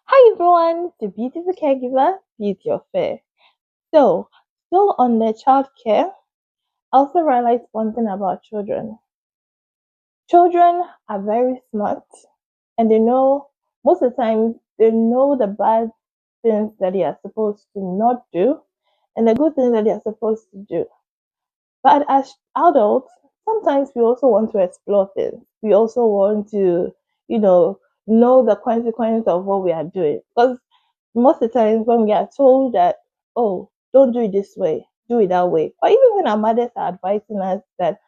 Hi everyone, the beautiful caregiver, beauty affair. So, still on the childcare, I also realized one thing about children. Children are very smart and they know most of the time they know the bad things that they are supposed to not do and the good things that they are supposed to do. But as adults, sometimes we also want to explore things. We also want to, you know the consequence of what we are doing. Because most of the times when we are told that, oh, don't do it this way, do it that way, or even when our mothers are advising us that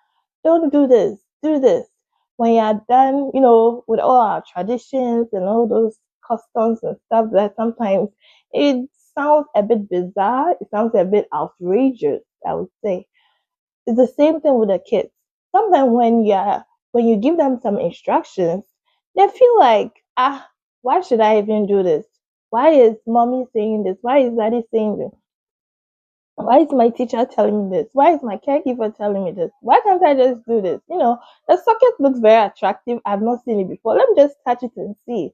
don't do this, do this. When you are done, with all our traditions and all those customs and stuff, that sometimes it sounds a bit bizarre, it sounds a bit outrageous, I would say. It's the same thing with the kids. Sometimes when you give them some instructions, they feel like, why should I even do this? Why is mommy saying this? Why is daddy saying this? Why is my teacher telling me this? Why is my caregiver telling me this? Why can't I just do this? The socket looks very attractive. I've not seen it before. Let me just touch it and see.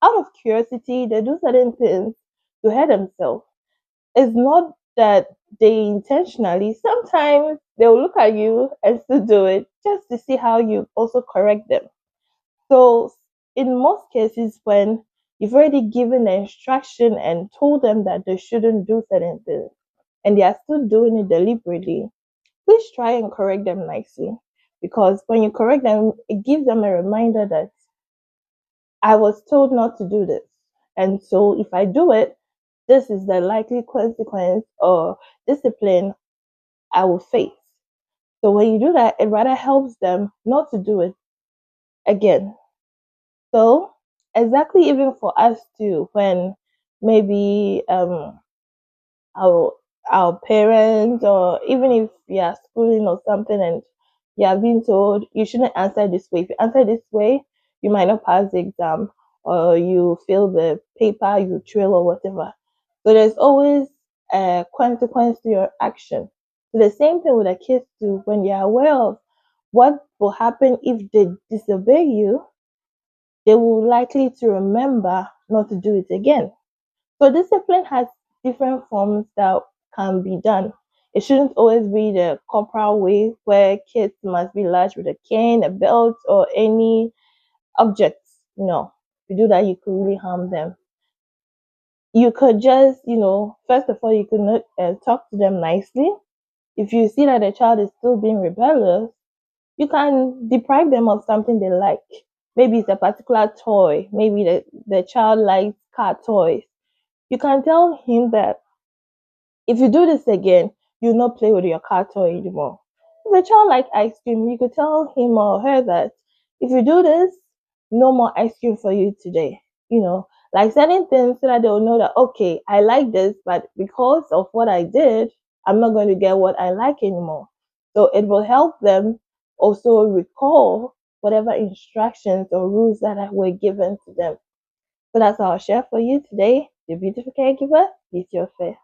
Out of curiosity, they do certain things to hurt themselves. It's not that they intentionally, sometimes they'll look at you and still do it just to see how you also correct them. So, in most cases, when you've already given the instruction and told them that they shouldn't do certain things and they are still doing it deliberately, please try and correct them nicely. Because when you correct them, it gives them a reminder that I was told not to do this. And so if I do it, this is the likely consequence or discipline I will face. So when you do that, it rather helps them not to do it again. So exactly even for us too, when maybe our our parents or even if you are schooling or something and you are being told you shouldn't answer this way. If you answer this way, you might not pass the exam or you fail the paper, you trail or whatever. So there's always a consequence to your action. So the same thing with the kids too, when they are aware of what will happen if they disobey you, they will likely to remember not to do it again. So discipline has different forms that can be done. It shouldn't always be the corporal way where kids must be lashed with a cane, a belt, or any objects. No, if you do that, you could really harm them. You could just, first of all, you could not talk to them nicely. If you see that the child is still being rebellious, you can deprive them of something they like. Maybe it's a particular toy. Maybe the child likes car toys. You can tell him that if you do this again, you'll not play with your car toy anymore. If the child like ice cream, you could tell him or her that if you do this, no more ice cream for you today. Like certain things so that they'll know that okay, I like this, but because of what I did, I'm not going to get what I like anymore. So it will help them also recall whatever instructions or rules that were given to them. So that's our share for you today. The beautiful caregiver is your fair.